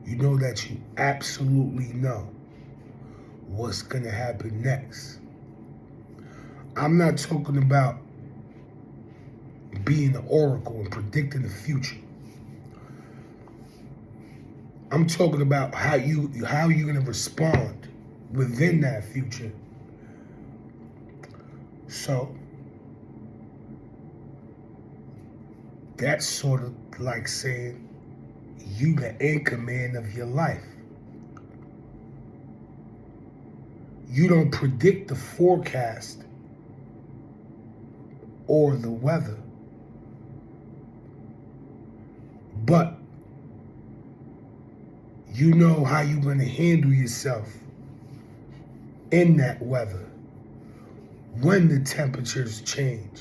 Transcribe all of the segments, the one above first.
You know that you absolutely know what's going to happen next. I'm not talking about being an oracle and predicting the future. I'm talking about how you're going to respond within that future. So that's sort of like saying you the Anchorman of your life. You don't predict the forecast or the weather, but you know how you're going to handle yourself in that weather when the temperatures change,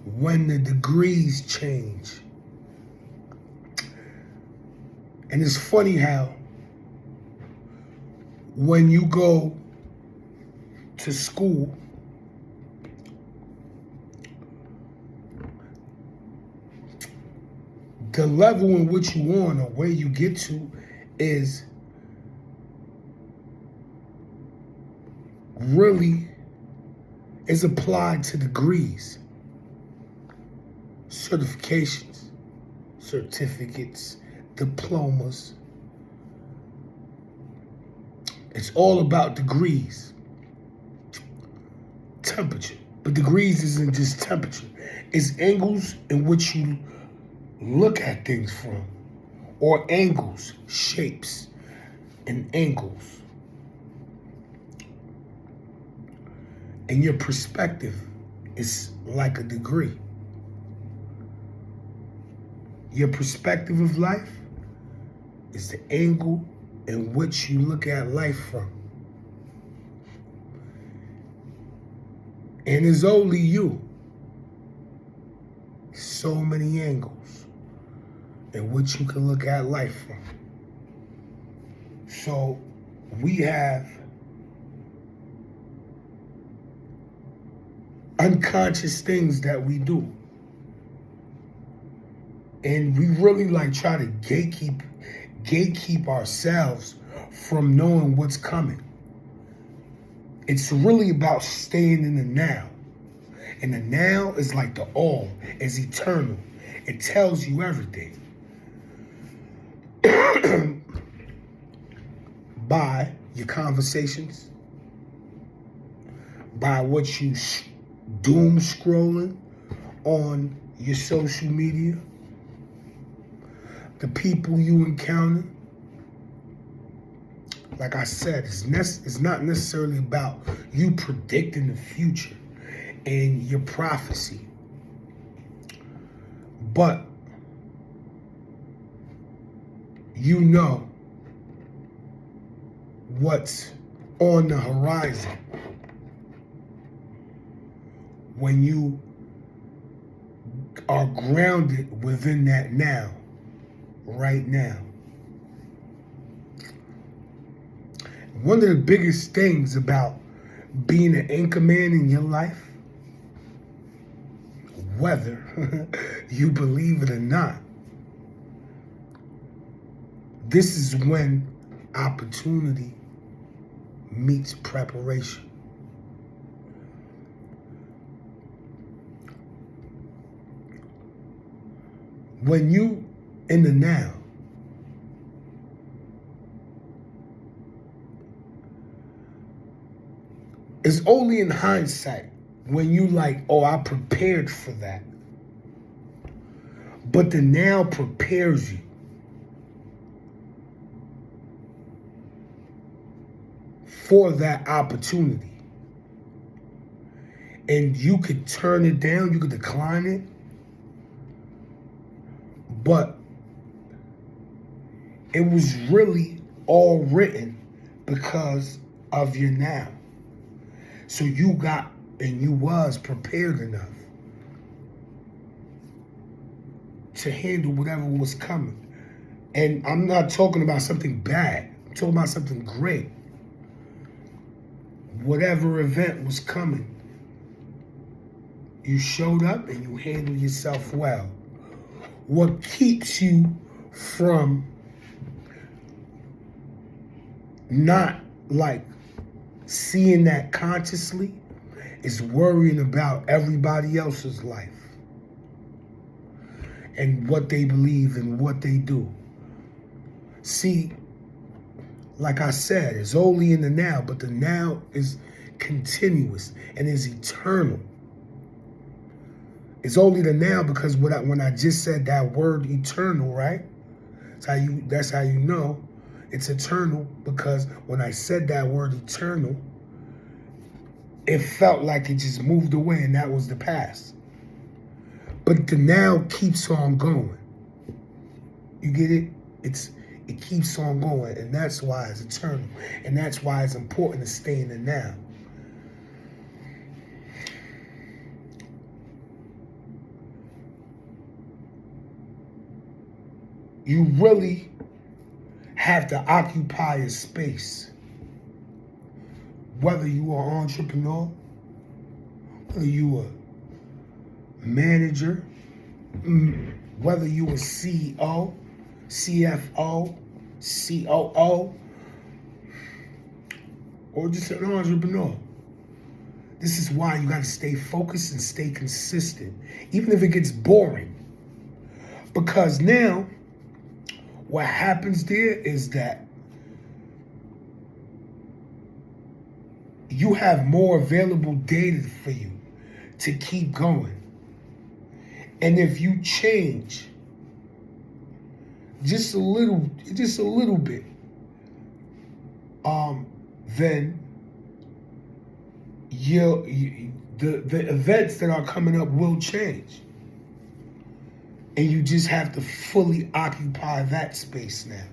when the degrees change. And it's funny how when you go to school, the level in which you on or where you get to is really is applied to degrees, certifications, certificates, diplomas. It's all about degrees, temperature. But degrees isn't just temperature. It's angles in which you look at things from, or angles, shapes, and angles. And your perspective is like a degree. Your perspective of life is the angle in which you look at life from. And it's only you. So many angles in which you can look at life from. So we have unconscious things that we do. And we really like try to gatekeep ourselves from knowing what's coming. It's really about staying in the now. And the now is like the all, is eternal. It tells you everything. By your conversations, by what you doom scrolling on your social media, the people you encounter. Like I said, it's not necessarily about you predicting the future and your prophecy, but you know what's on the horizon when you are grounded within that now, right now. One of the biggest things about being an Anchorman in your life, whether you believe it or not, this is when opportunity meets preparation. When you in the now, it's only in hindsight when you like, oh, I prepared for that. But the now prepares you for that opportunity. And you could turn it down, you could decline it, but it was really all written because of your now. So you got and you was prepared enough to handle whatever was coming. And I'm not talking about something bad. I'm talking about something great. Whatever event was coming, you showed up and you handled yourself well. What keeps you from not like seeing that consciously is worrying about everybody else's life and what they believe and what they do. See, like I said, it's only in the now, but the now is continuous and is eternal. It's only the now because when I just said that word eternal, right? That's how you know it's eternal, because when I said that word eternal, it felt like it just moved away and that was the past. But the now keeps on going. You get it? It keeps on going, and that's why it's eternal. And that's why it's important to stay in the now. You really have to occupy a space. Whether you are an entrepreneur, whether you a manager, whether you a CEO, CFO, COO, or just an entrepreneur. This is why you got to stay focused and stay consistent, even if it gets boring. Because now, what happens there is that you have more available data for you to keep going. And if you change just a little bit, then the events that are coming up will change. And you just have to fully occupy that space now.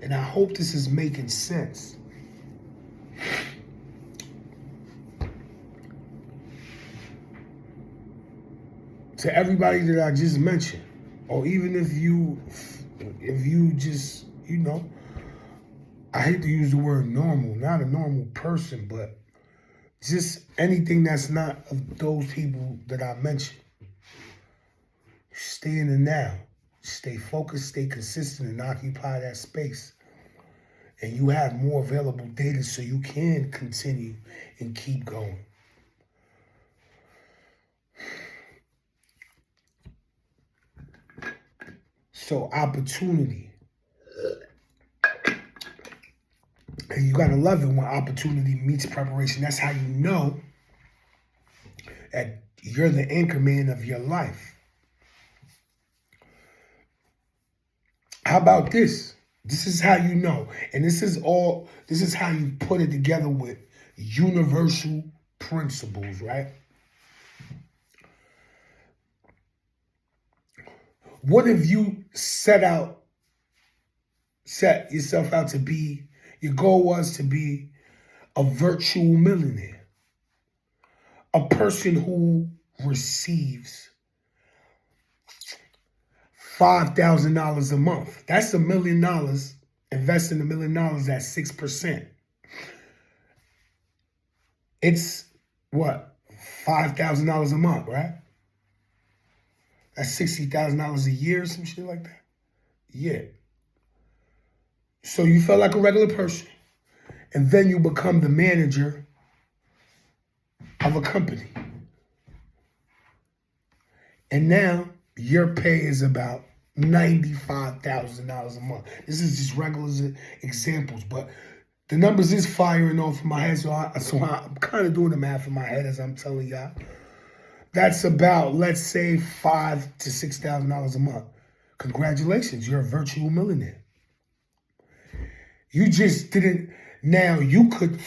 And I hope this is making sense. To everybody that I just mentioned, or even if you just, I hate to use the word normal, not a normal person, but just anything that's not of those people that I mentioned. Stay in the now. Stay focused, stay consistent, and occupy that space. And you have more available data so you can continue and keep going. So opportunity. And you gotta love it when opportunity meets preparation. That's how you know that you're the anchorman of your life. How about this? This is how you know. And this is how you put it together with universal principles, right? What if you set yourself out to be, your goal was to be a virtual millionaire, a person who receives $5,000 a month. That's $1 million. Investing $1 million at 6%. It's what? $5,000 a month, right? That's $60,000 a year or some shit like that. Yeah. So you felt like a regular person, and then you become the manager of a company. And now your pay is about $95,000 a month. This is just regular examples, but the numbers is firing off in my head, so I'm kind of doing the math in my head as I'm telling y'all. That's about, let's say, $5,000 to $6,000 a month. Congratulations, you're a virtual millionaire. You just didn't. Now you could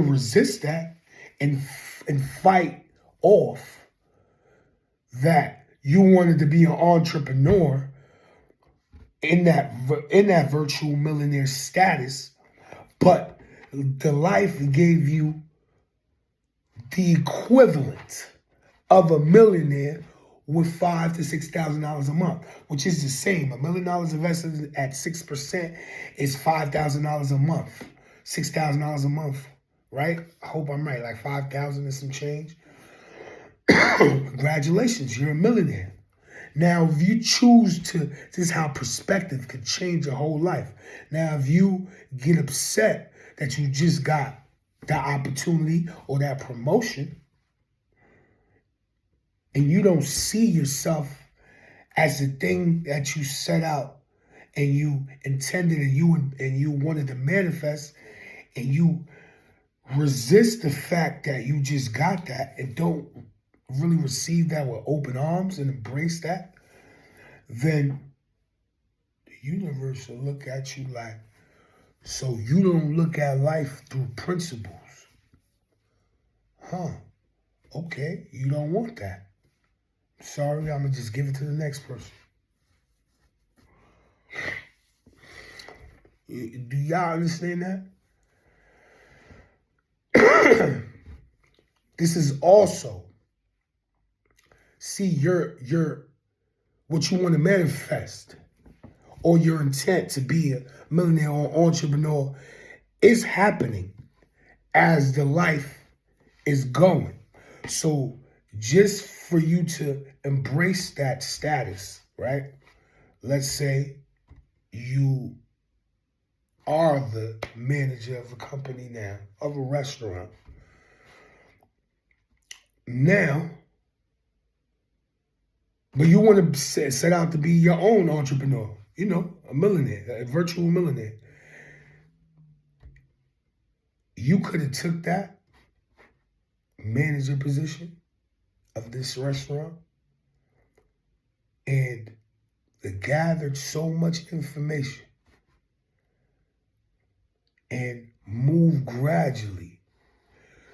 resist that and fight off that you wanted to be an entrepreneur in that virtual millionaire status, but the life gave you the equivalent of a millionaire with $5,000 to $6,000 a month, which is the same. $1 million invested at 6% is $5,000 a month, $6,000 a month, right? I hope I'm right, like 5,000 and some change. Congratulations, you're a millionaire. Now, if you choose to, this is how perspective could change your whole life. Now, if you get upset that you just got that opportunity or that promotion, and you don't see yourself as the thing that you set out and you intended and you wanted to manifest, and you resist the fact that you just got that and don't really receive that with open arms and embrace that, then the universe will look at you like, so you don't look at life through principles. Huh. Okay, you don't want that. Sorry, I'm going to just give it to the next person. Do y'all understand that? This is also, see, your what you want to manifest or your intent to be a millionaire or entrepreneur is happening as the life is going. So just for you to embrace that status, right? Let's say you are the manager of a company now, of a restaurant. Now, but you want to set out to be your own entrepreneur, you know, a millionaire, a virtual millionaire. You could have took that manager position of this restaurant and gathered so much information and moved gradually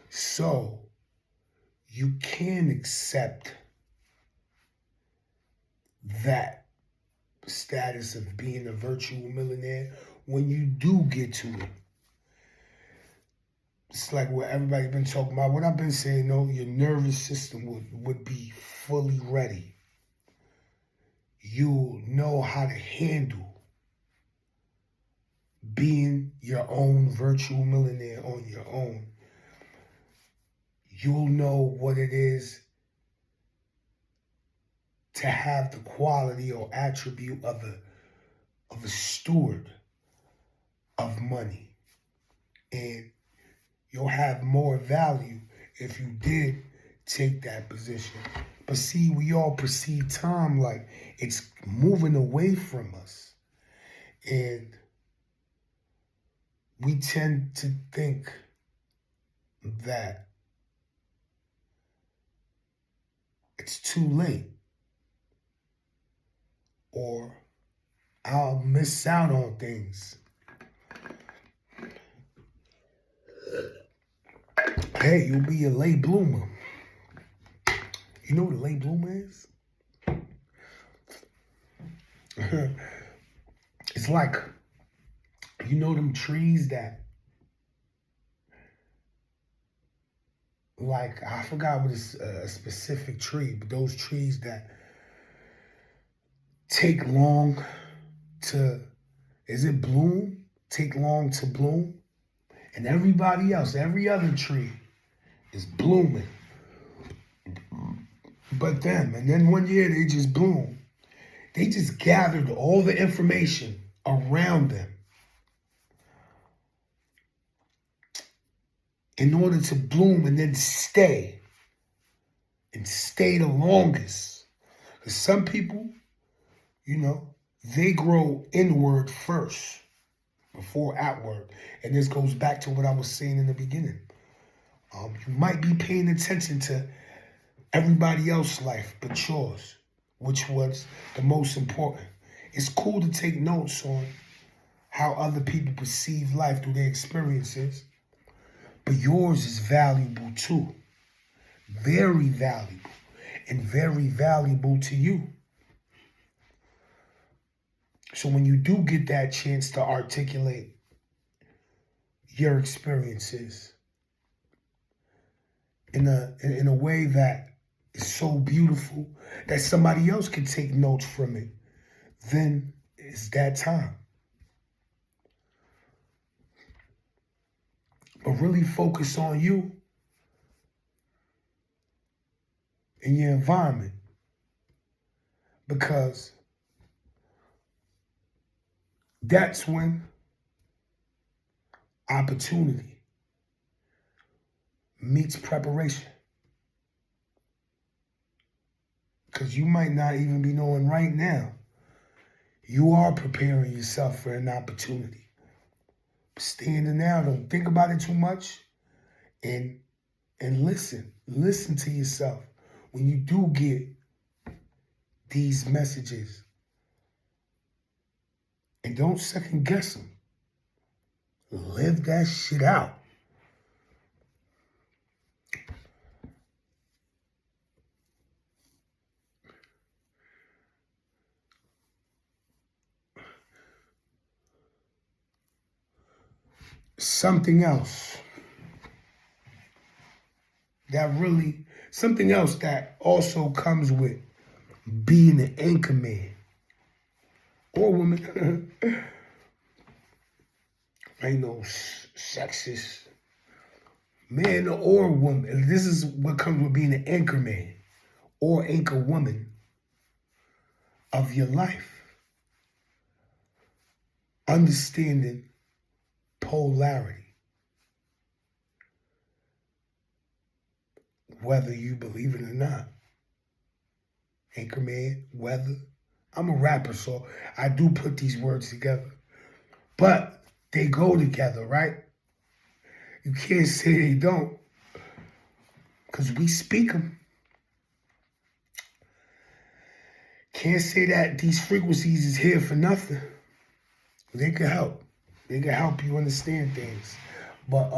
so you can accept that status of being a virtual millionaire when you do get to it. It's like what everybody's been talking about. What I've been saying, though, your nervous system would be fully ready. You'll know how to handle being your own virtual millionaire on your own. You'll know what it is to have the quality or attribute of a steward of money. And you'll have more value if you did take that position. But see, we all perceive time like it's moving away from us. And we tend to think that it's too late, or I'll miss out on things. Hey, you'll be a late bloomer. You know what a late bloomer is? It's like, you know them trees that, like, I forgot what is a specific tree, but those trees that take long to, is it bloom? Take long to bloom? And everybody else, every other tree is blooming. But them, and then one year they just bloom. They just gathered all the information around them in order to bloom and then stay. And stay the longest. Because some people, you know, they grow inward first before outward. And this goes back to what I was saying in the beginning. You might be paying attention to everybody else's life but yours, which was the most important. It's cool to take notes on how other people perceive life through their experiences, but yours is valuable too. Very valuable, and very valuable to you. So when you do get that chance to articulate your experiences in a way that is so beautiful that somebody else can take notes from it, then it's that time. But really focus on you and your environment. Because that's when opportunity meets preparation. Because you might not even be knowing right now. You are preparing yourself for an opportunity. Stay in the now. Don't think about it too much. And listen. Listen to yourself. When you do get these messages. And don't second guess them. Live that shit out. Something else that also comes with being an Anchorman or woman. Ain't no sexist man or woman. This is what comes with being an Anchorman or anchor woman of your life. Understanding polarity. Whether you believe it or not. Anchorman, weather. I'm a rapper, so I do put these words together. But they go together, right? You can't say they don't. Because we speak them. Can't say that these frequencies is here for nothing. They can help. They can help you understand things. But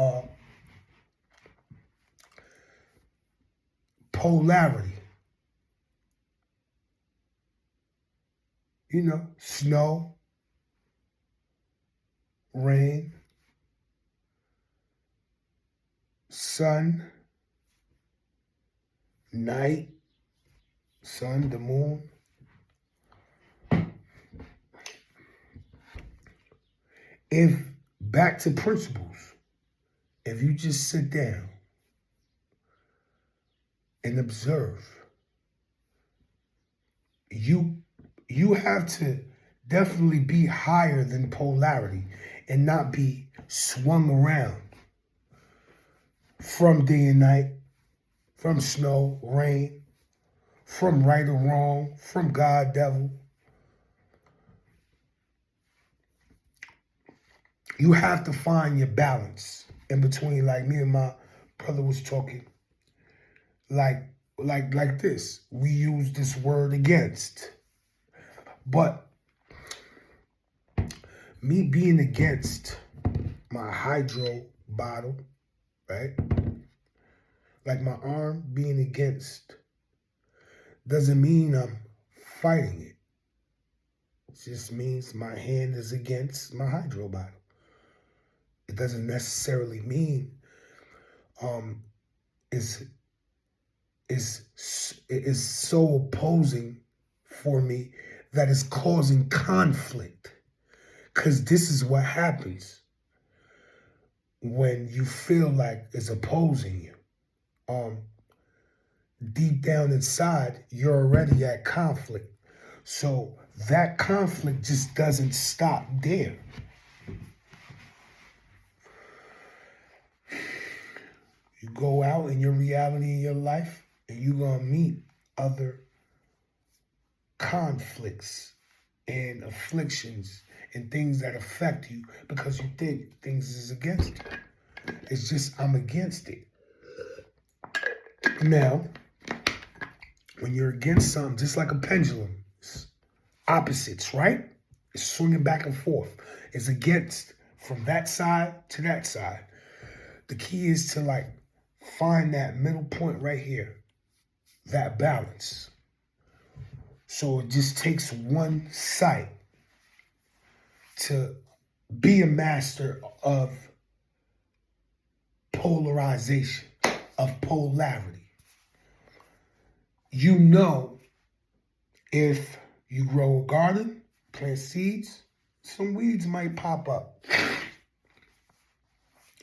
polarity. You know, snow, rain, sun, night, sun, the moon. If, back to principles, if you just sit down and observe, you have to definitely be higher than polarity and not be swung around from day and night, from snow, rain, from right or wrong, from God, devil. You have to find your balance in between, like me and my brother was talking. Like this. We use this word against. But me being against my hydro bottle, right? Like my arm being against doesn't mean I'm fighting it. It just means my hand is against my hydro bottle. It doesn't necessarily mean is so opposing for me that is causing conflict. Because this is what happens when you feel like it's opposing you. Deep down inside, you're already at conflict. So that conflict just doesn't stop there. You go out in your reality in your life, and you're going to meet other conflicts and afflictions and things that affect you because you think things is against you. It's just, I'm against it. Now, when you're against something, just like a pendulum, it's opposites, right? It's swinging back and forth. It's against from that side to that side. The key is to find that middle point right here, that balance. So it just takes one sight to be a master of polarization, of polarity. You know, if you grow a garden, plant seeds, some weeds might pop up.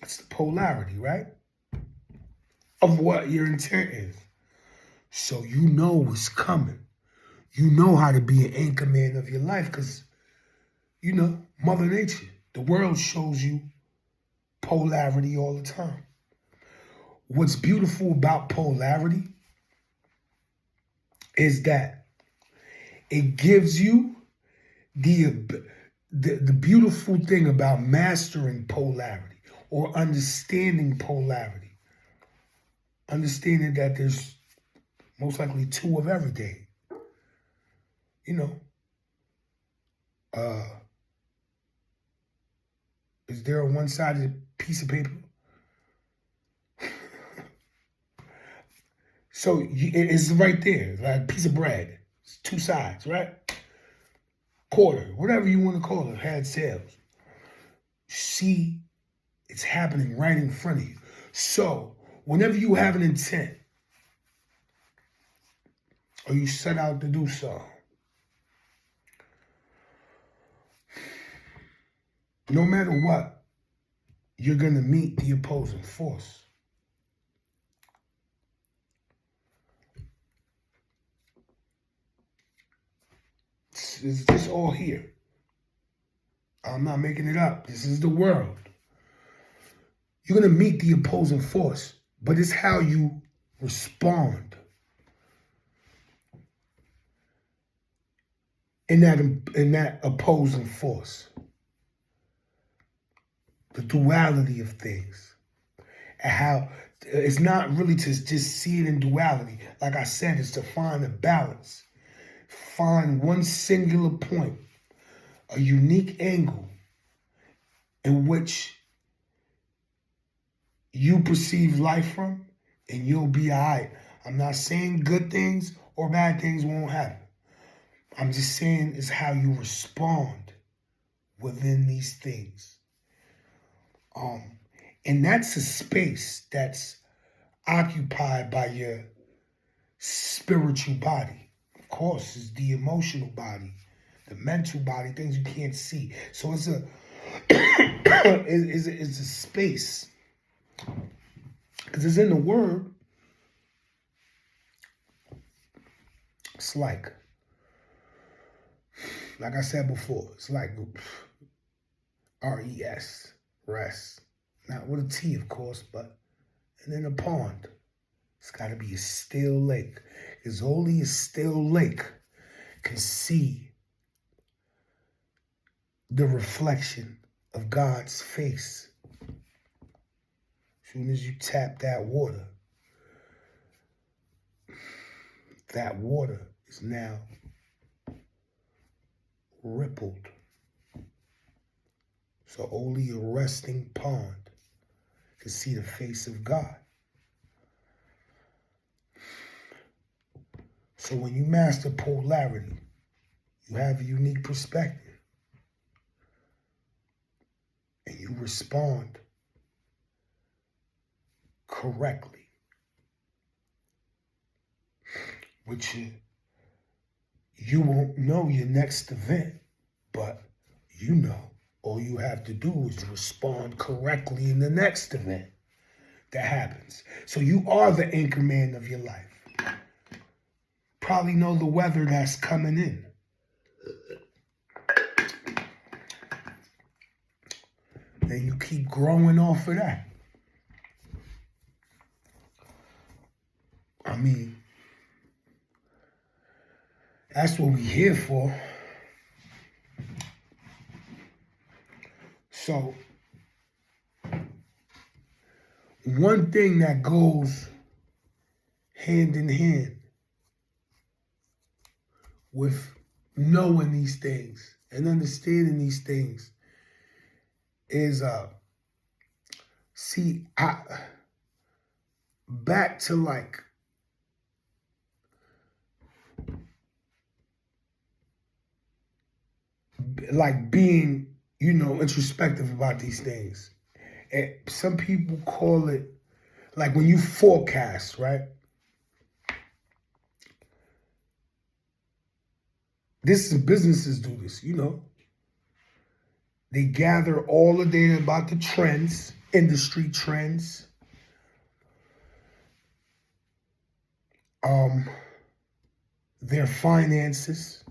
It's the polarity, right? Of what your intent is. So you know what's coming. you know how to be an anchorman of your life because, Mother Nature, the world shows you polarity all the time. What's beautiful about polarity is that it gives you the beautiful thing about mastering polarity or understanding polarity. Understanding that there's most likely two of everything. Is there a one-sided piece of paper? So it's right there, like a piece of bread. It's two sides, right? Quarter, whatever you want to call it, had sales. See, it's happening right in front of you. So whenever you have an intent or you set out to do so, no matter what, you're going to meet the opposing force. It's just all here. I'm not making it up. This is the world. You're going to meet the opposing force, but it's how you respond in that opposing force. The duality of things. And how it's not really to just see it in duality. Like I said, it's to find a balance. Find one singular point, a unique angle in which you perceive life from, and you'll be all right. I'm not saying good things or bad things won't happen. I'm just saying it's how you respond within these things. And that's a space that's occupied by your spiritual body. Of course, it's the emotional body, the mental body, things you can't see. So it's a it's a space, because it's in the word. It's like I said before, it's like R-E-S, rest. Not with a T, of course, but and in a pond. It's got to be a still lake. Because only a still lake can see the reflection of God's face. As soon as you tap that water is now rippled. So only a resting pond can see the face of God. So when you master polarity, you have a unique perspective. And you respond correctly. Which you won't know your next event, but you know. All you have to do is respond correctly in the next event that happens. So you are the anchorman of your life. Probably know the weather that's coming in. Then you keep growing off of that. I mean, that's what we're here for. So, one thing that goes hand in hand with knowing these things and understanding these things is, back to like being, introspective about these things. And some people call it, like when you forecast, right? This is businesses do this, They gather all the data about the trends, industry trends. their finances,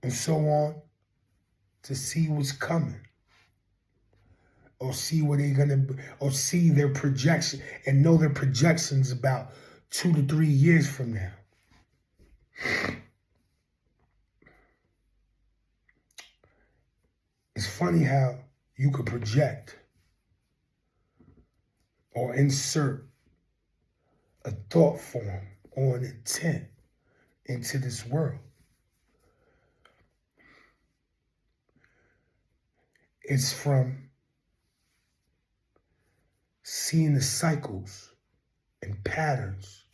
and so on, to see what's coming, or see where they're gonna, or see their projection and know their projections about 2 to 3 years from now. It's funny how you could project or insert a thought form or an intent into this world. It's from seeing the cycles and patterns,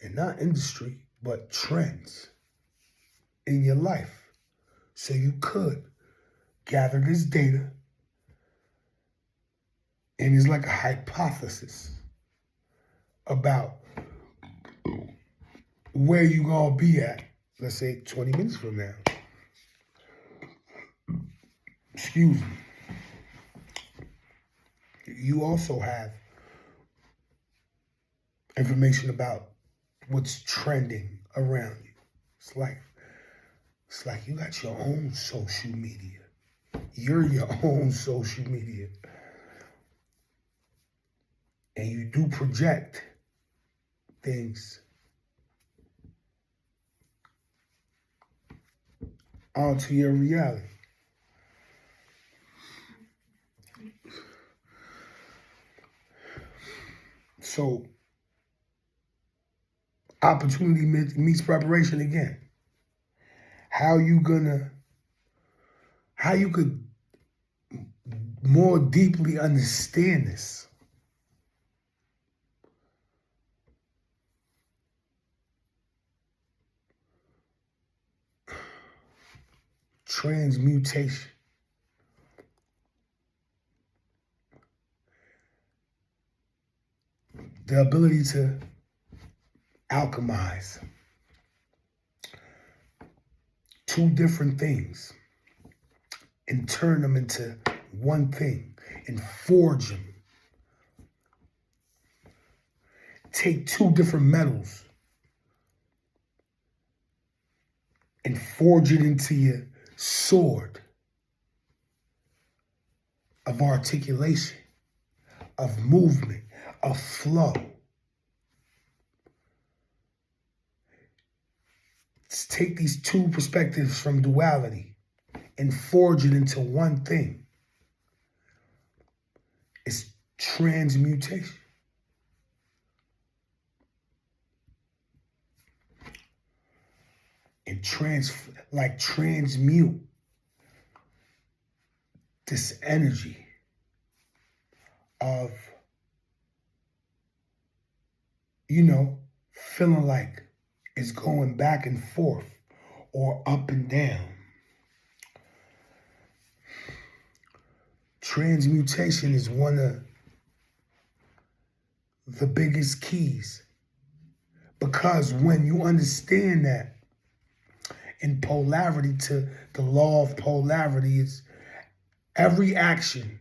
and not industry, but trends in your life. So you could gather this data, and it's like a hypothesis about where you gonna be at, let's say 20 minutes from now. Excuse me. You also have information about what's trending around you. It's like you got your own social media. You're your own social media. And you do project things onto your reality. So, opportunity meets preparation again. How you could more deeply understand this? Transmutation. The ability to alchemize two different things and turn them into one thing and forge them. Take two different metals and forge it into your sword of articulation, of movement, of flow. Let's take these two perspectives from duality and forge it into one thing. It's transmutation. And transmute this energy of, feeling like it's going back and forth or up and down. Transmutation is one of the biggest keys, because when you understand that in polarity, to the law of polarity, is every action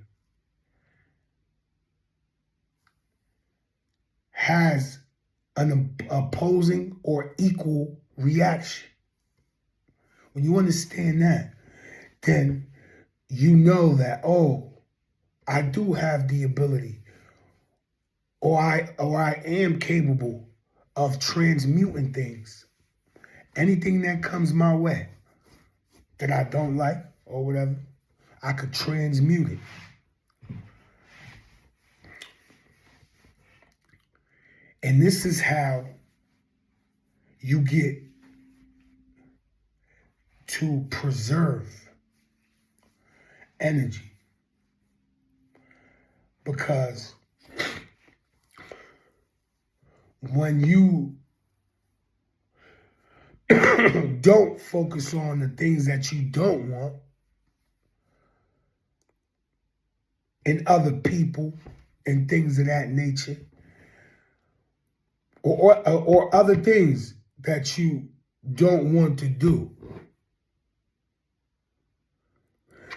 has an opposing or equal reaction. When you understand that, then you know that, I do have the ability, or I am capable of transmuting things. Anything that comes my way that I don't like or whatever, I could transmute it. And this is how you get to preserve energy. Because when you don't focus on the things that you don't want in other people and things of that nature, or other things that you don't want to do,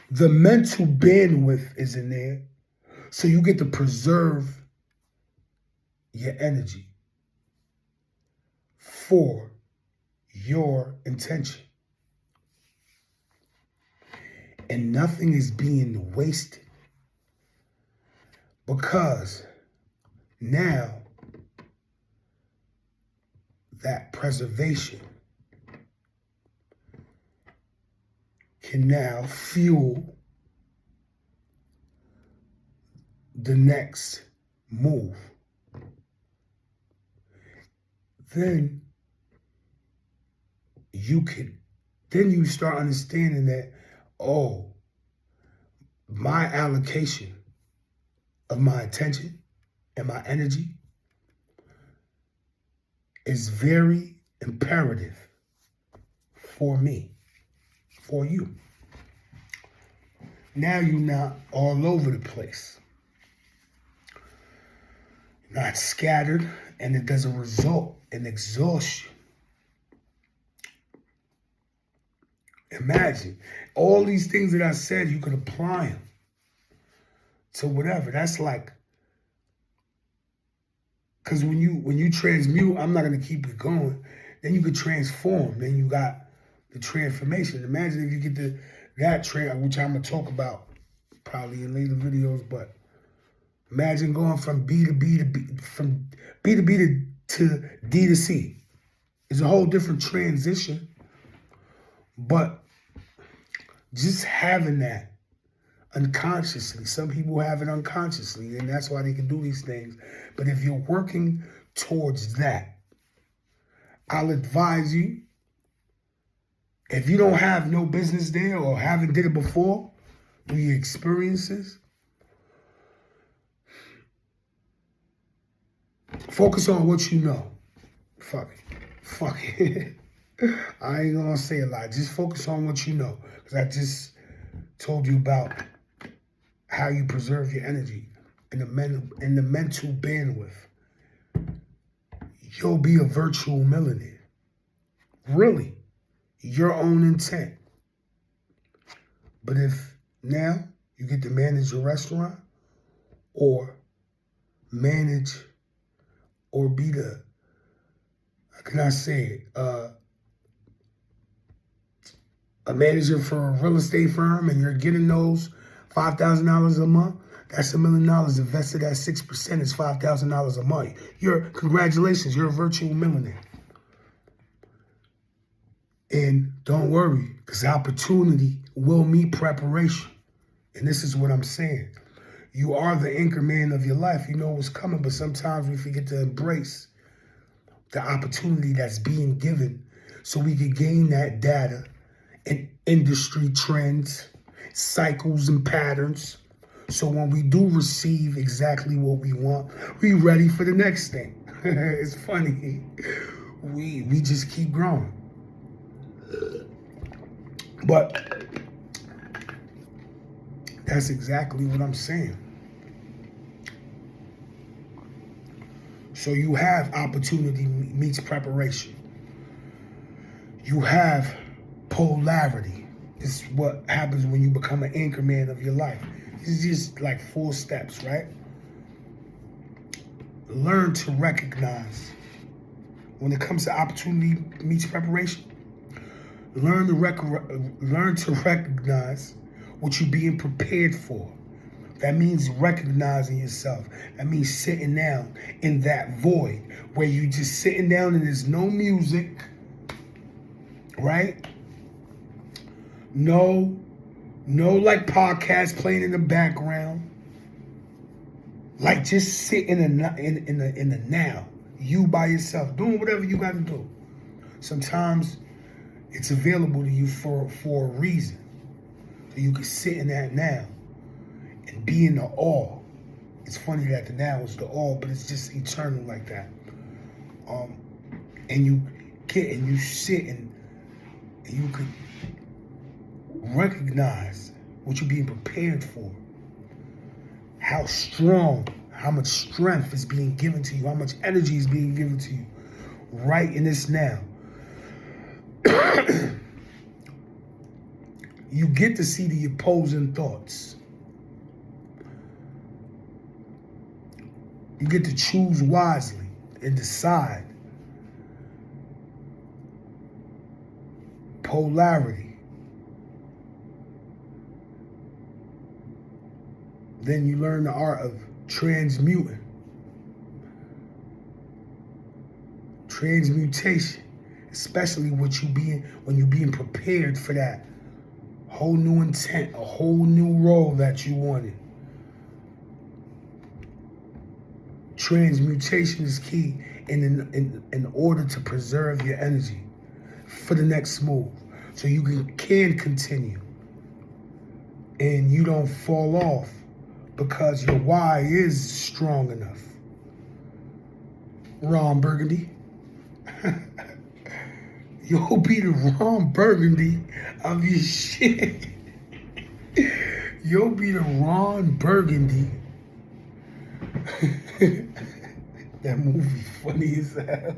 the mental bandwidth is in there, so you get to preserve your energy. for your intention. And nothing is being wasted, because now that preservation can now fuel the next move. Then you start understanding that, oh, my allocation of my attention and my energy is very imperative for me, for you. Now you're not all over the place, not scattered, and it doesn't result in exhaustion. Imagine all these things that I said, you could apply them to whatever. That's like, because when you transmute, I'm not going to keep it going. Then you could transform. Then you got the transformation. Imagine if you get which I'm going to talk about probably in later videos, but imagine going from B to B to B, from B to B to D to C. It's a whole different transition. But just having that unconsciously, some people have it unconsciously, and that's why they can do these things. But if you're working towards that, I'll advise you, if you don't have no business there or haven't did it before, through your experiences, focus on what you know. Fuck it. I ain't gonna say a lot. Just focus on what you know. Because I just told you about how you preserve your energy and the mental bandwidth. You'll be a virtual millionaire. Really. Your own intent. But if now you get to manage a restaurant or manage or be the, how can I say it, a manager for a real estate firm, and you're getting those $5,000 a month, that's $1 million invested at 6% is $5,000 a month. Congratulations, you're a virtual millionaire. And don't worry, because opportunity will meet preparation. And this is what I'm saying. You are the Anchorman of your life. You know what's coming, but sometimes we forget to embrace the opportunity that's being given so we can gain that data and industry trends, cycles and patterns. So when we do receive exactly what we want, we ready for the next thing. It's funny. We just keep growing. But that's exactly what I'm saying. So you have opportunity meets preparation. You have polarity. It's what happens when you become an anchorman of your life. It's just like 4 steps, right? Learn to recognize. When it comes to opportunity meets preparation, learn to recognize what you're being prepared for. That means recognizing yourself. That means sitting down in that void where you just sitting down and there's no music, right? No like podcast playing in the background. Like just sit in the now. You by yourself, doing whatever you got to do. Sometimes it's available to you for a reason. So you can sit in that now and be in the awe. It's funny that the now is the awe, but it's just eternal like that. And you sit and you could recognize what you're being prepared for. How strong, how much strength is being given to you, how much energy is being given to you right in this now. You get to see the opposing thoughts. You get to choose wisely and decide polarity. Then you learn the art of transmuting. Transmutation, especially when you're being prepared for that whole new intent, a whole new role that you wanted. Transmutation is key in order to preserve your energy for the next move, so you can continue and you don't fall off because your why is strong enough. Ron Burgundy. You'll be the Ron Burgundy of your shit. You'll be the Ron Burgundy. That movie funny as hell.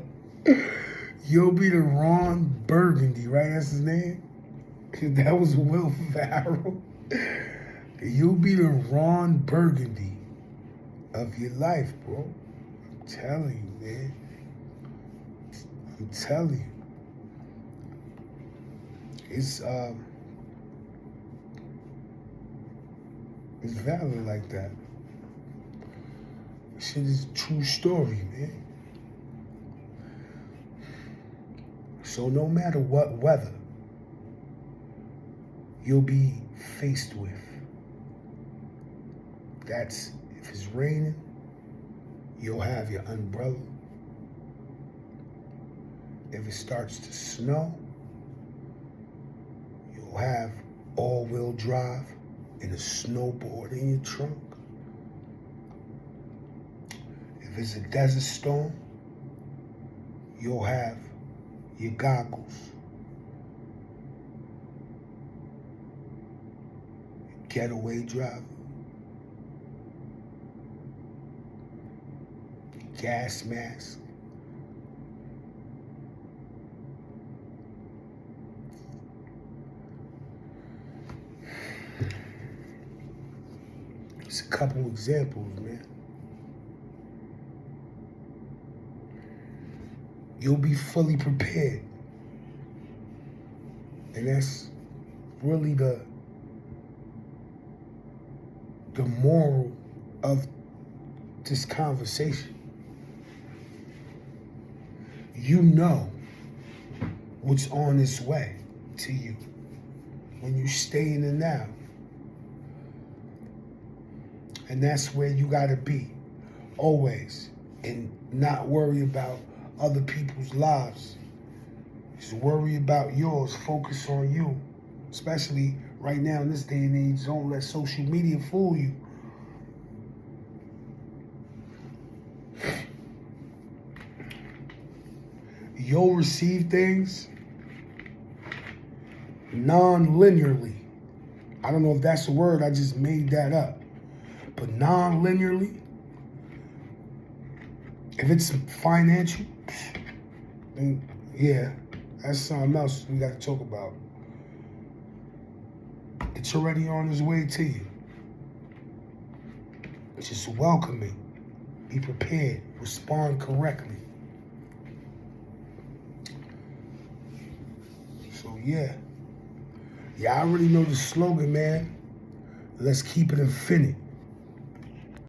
You'll be the Ron Burgundy, right? That's his name? That was Will Ferrell. You'll be the Ron Burgundy of your life, bro. I'm telling you, man. I'm telling you. It's valid like that. Shit is a true story, man. So no matter what weather you'll be faced with, that's, if it's raining, you'll have your umbrella. If it starts to snow, you'll have all-wheel drive and a snowboard in your trunk. If it's a desert storm, you'll have your goggles, your getaway driver, your gas mask, it's a couple examples, man. You'll be fully prepared. And that's really the moral of this conversation. You know what's on its way to you when you stay in the now. And that's where you gotta be, always, and not worry about other people's lives. Just worry about yours. Focus on you. Especially right now in this day and age, don't let social media fool you. You'll receive things non-linearly. I don't know if that's a word, I just made that up. But non-linearly, if it's financial, then yeah, that's something else we got to talk about. It's already on its way to you. Just welcome it. Be prepared. Respond correctly. So yeah. Yeah, I already know the slogan, man. Let's keep it infinite.